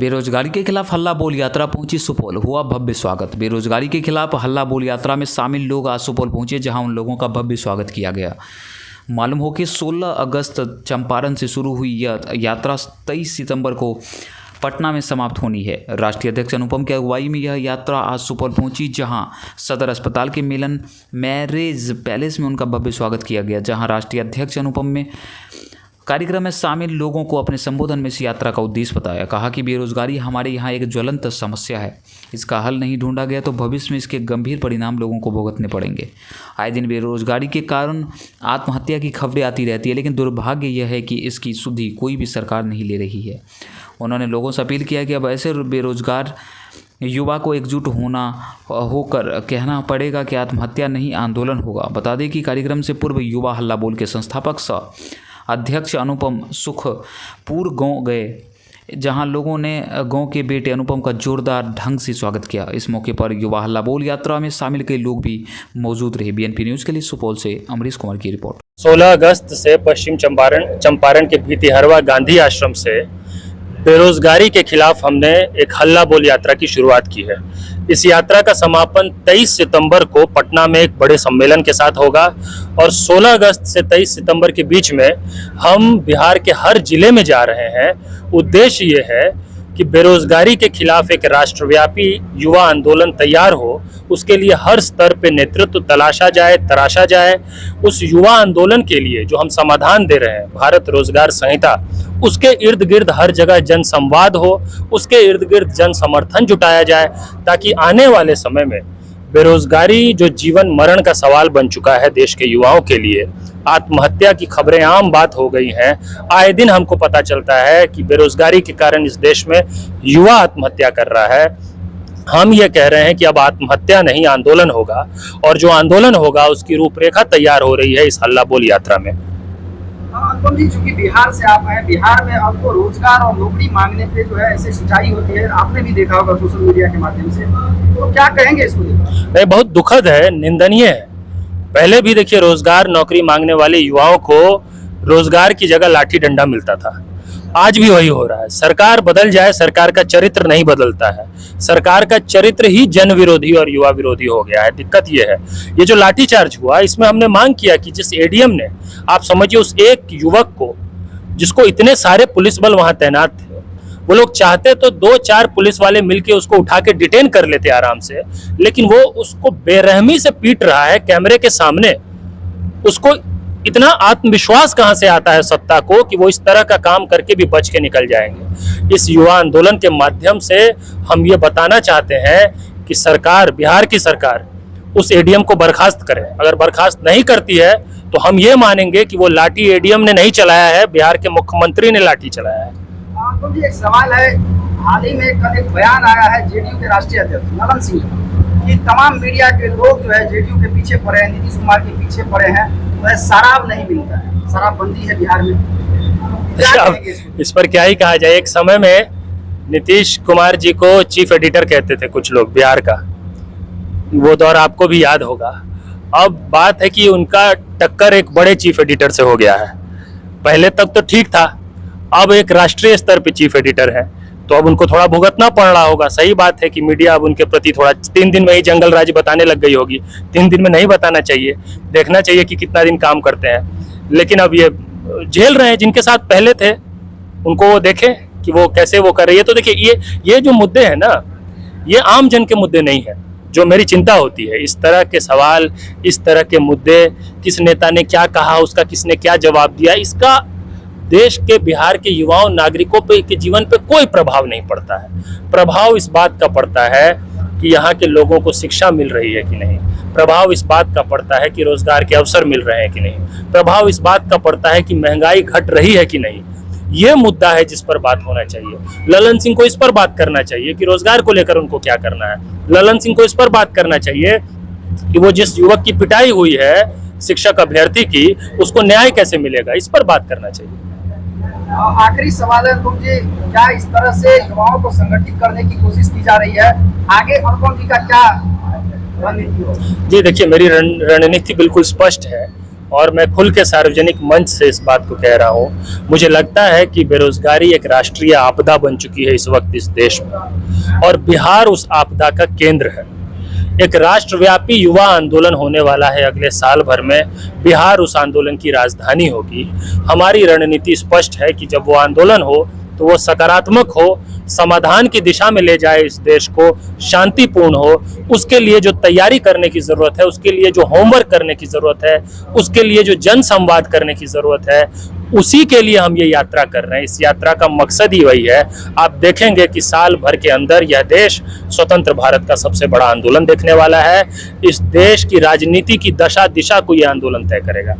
बेरोजगारी के खिलाफ हल्ला बोल यात्रा पहुंची सुपौल, हुआ भव्य स्वागत। बेरोजगारी के खिलाफ हल्ला बोल यात्रा में शामिल लोग आज सुपौल पहुंचे, जहां उन लोगों का भव्य स्वागत किया गया। मालूम हो कि 16 अगस्त चंपारण से शुरू हुई यह यात्रा 23 सितंबर को पटना में समाप्त होनी है। राष्ट्रीय अध्यक्ष अनुपम की अगुवाई में यह यात्रा आज सुपौल पहुंची, जहां सदर अस्पताल के मिलन मैरिज पैलेस में उनका भव्य स्वागत किया गया। जहां राष्ट्रीय अध्यक्ष अनुपम में कार्यक्रम में शामिल लोगों को अपने संबोधन में इस यात्रा का उद्देश्य बताया। कहा कि बेरोजगारी हमारे यहाँ एक ज्वलंत समस्या है, इसका हल नहीं ढूंढा गया तो भविष्य में इसके गंभीर परिणाम लोगों को भुगतने पड़ेंगे। आए दिन बेरोजगारी के कारण आत्महत्या की खबरें आती रहती है, लेकिन दुर्भाग्य यह है कि इसकी सुधि कोई भी सरकार नहीं ले रही है। उन्होंने लोगों से अपील किया कि अब ऐसे बेरोजगार युवा को एकजुट होकर कहना पड़ेगा कि आत्महत्या नहीं आंदोलन होगा। बता दें कि कार्यक्रम से पूर्व युवा हल्ला बोल के संस्थापक सह अध्यक्ष अनुपम सुखपुर गांव गए, जहां लोगों ने गांव के बेटे अनुपम का जोरदार ढंग से स्वागत किया। इस मौके पर युवा हल्ला बोल यात्रा में शामिल कई लोग भी मौजूद रहे। बीएनपी न्यूज़ के लिए सुपौल से अमरीश कुमार की रिपोर्ट। 16 अगस्त से पश्चिम चंपारण के भितिहरवा गांधी आश्रम से बेरोजगारी के खिलाफ हमने एक हल्ला बोल यात्रा की शुरुआत की है। इस यात्रा का समापन 23 सितंबर को पटना में एक बड़े सम्मेलन के साथ होगा और 16 अगस्त से 23 सितंबर के बीच में हम बिहार के हर जिले में जा रहे हैं। उद्देश्य ये है कि बेरोजगारी के खिलाफ एक राष्ट्रव्यापी युवा आंदोलन तैयार हो, उसके लिए हर स्तर पे नेतृत्व तराशा जाए। उस युवा आंदोलन के लिए जो हम समाधान दे रहे हैं, भारत रोजगार संहिता, उसके इर्द गिर्द हर जगह जन संवाद हो, उसके इर्द गिर्द जन समर्थन जुटाया जाए, ताकि आने वाले समय में बेरोजगारी जो जीवन मरण का सवाल बन चुका है देश के युवाओं के लिए, आत्महत्या की खबरें आम बात हो गई हैं। आए दिन हमको पता चलता है कि बेरोजगारी के कारण इस देश में युवा आत्महत्या कर रहा है। हम ये कह रहे हैं कि अब आत्महत्या नहीं आंदोलन होगा, और जो आंदोलन होगा उसकी रूपरेखा तैयार हो रही है इस हल्ला बोल यात्रा में। अनुपम जी, चूंकि बिहार से आप हैं, बिहार में आपको रोजगार और नौकरी मांगने पे जो है ऐसे सिंचाई होती है, आपने भी देखा होगा सोशल मीडिया के माध्यम से, तो क्या कहेंगे इसको लेकर? नहीं, बहुत दुखद है, निंदनीय है। पहले भी देखिए, रोजगार नौकरी मांगने वाले युवाओं को रोजगार की जगह लाठी डंडा मिलता था। आज भी वही हो रहा है। सरकार बदल जाए, सरकार का चरित्र नहीं बदलता है। सरकार का चरित्र ही जन विरोधी और युवा विरोधी हो गया है। दिक्कत ये है, ये जो लाठीचार्ज हुआ, इसमें हमने मांग किया कि जिस एडीएम ने, आप समझिए उस एक युवक को, जिसको इतने सारे पुलिस बल वहां तैनात थे, वो लोग चाहते तो 2-4 पुलिस वाले मिलके उसको उठा के डिटेन कर लेते आराम से, लेकिन वो उसको बेरहमी से पीट रहा है कैमरे के सामने। उसको इतना आत्मविश्वास कहां से आता है सत्ता को कि वो इस तरह का काम करके भी बच के निकल जाएंगे। इस युवा आंदोलन के माध्यम से हम ये बताना चाहते हैं कि सरकार, बिहार की सरकार, उस एडीएम को बर्खास्त करे। अगर बर्खास्त नहीं करती है तो हम ये मानेंगे कि वो लाठी एडीएम ने नहीं चलाया है, बिहार के मुख्यमंत्री ने लाठी चलाया है। तो जी एक सवाल है, हाल ही में कल एक बयान आया है जेडीयू के राष्ट्रीय अध्यक्ष ललन सिंह कि तमाम मीडिया के लोग जो है जेडीयू के पीछे पड़े हैं, नीतीश कुमार के पीछे पड़े हैं, वह शराब नहीं मिलता है, शराबबंदी है बिहार में। इस पर क्या ही कहा जाए। एक समय में नीतीश कुमार जी को चीफ एडिटर कहते थे कुछ लोग बिहार का, वो दौर आपको भी याद होगा। अब बात है कि उनका टक्कर एक बड़े चीफ एडिटर से हो गया है। पहले तक तो ठीक था, अब एक राष्ट्रीय स्तर पे चीफ एडिटर है, तो अब उनको थोड़ा भुगतना पड़ रहा होगा। सही बात है कि मीडिया अब उनके प्रति थोड़ा 3 दिन में ही जंगल राज बताने लग गई होगी। 3 दिन में नहीं बताना चाहिए, देखना चाहिए कि कितना दिन काम करते हैं। लेकिन अब ये झेल रहे हैं, जिनके साथ पहले थे उनको वो देखें कि वो कैसे वो कर रही है। तो देखिए, ये जो मुद्दे हैं ना, ये आम जन के मुद्दे नहीं है। जो मेरी चिंता होती है, इस तरह के सवाल, इस तरह के मुद्दे, किस नेता ने क्या कहा, उसका किसने क्या जवाब दिया, इसका देश के, बिहार के युवाओं, नागरिकों पे, के जीवन पे कोई प्रभाव नहीं पड़ता है। प्रभाव इस बात का पड़ता है कि यहाँ के लोगों को शिक्षा मिल रही है कि नहीं। प्रभाव इस बात का पड़ता है कि रोजगार के अवसर मिल रहे हैं कि नहीं। प्रभाव इस बात का पड़ता है कि महंगाई घट रही है कि नहीं। ये मुद्दा है जिस पर बात होना चाहिए। ललन सिंह को इस पर बात करना चाहिए कि रोजगार को लेकर उनको क्या करना है। ललन सिंह को इस पर बात करना चाहिए कि वो जिस युवक की पिटाई हुई है शिक्षक अभ्यर्थी की, उसको न्याय कैसे मिलेगा, इस पर बात करना चाहिए। आखिरी सवाल है तुम जी, क्या इस तरह से युवाओं को संगठित करने की कोशिश की जा रही है? आगे अनुपम जी का क्या रणनीति होगी? जी देखिए, मेरी रणनीति बिल्कुल स्पष्ट है। और मैं खुल के सार्वजनिक मंच से इस बात को कह रहा हूँ, मुझे लगता है कि बेरोजगारी एक राष्ट्रीय आपदा बन चुकी है इस वक्त इस देश में, और बिहार उस आपदा का केंद्र है। एक राष्ट्रव्यापी युवा आंदोलन होने वाला है अगले साल भर में, बिहार उस आंदोलन की राजधानी होगी। हमारी रणनीति स्पष्ट है कि जब वो आंदोलन हो तो वो सकारात्मक हो, समाधान की दिशा में ले जाए इस देश को, शांतिपूर्ण हो। उसके लिए जो तैयारी करने की ज़रूरत है, उसके लिए जो होमवर्क करने की ज़रूरत है, उसके लिए जो जन संवाद करने की ज़रूरत है, उसी के लिए हम ये यात्रा कर रहे हैं। इस यात्रा का मकसद ही वही है। आप देखेंगे कि साल भर के अंदर यह देश स्वतंत्र भारत का सबसे बड़ा आंदोलन देखने वाला है। इस देश की राजनीति की दशा दिशा को यह आंदोलन तय करेगा।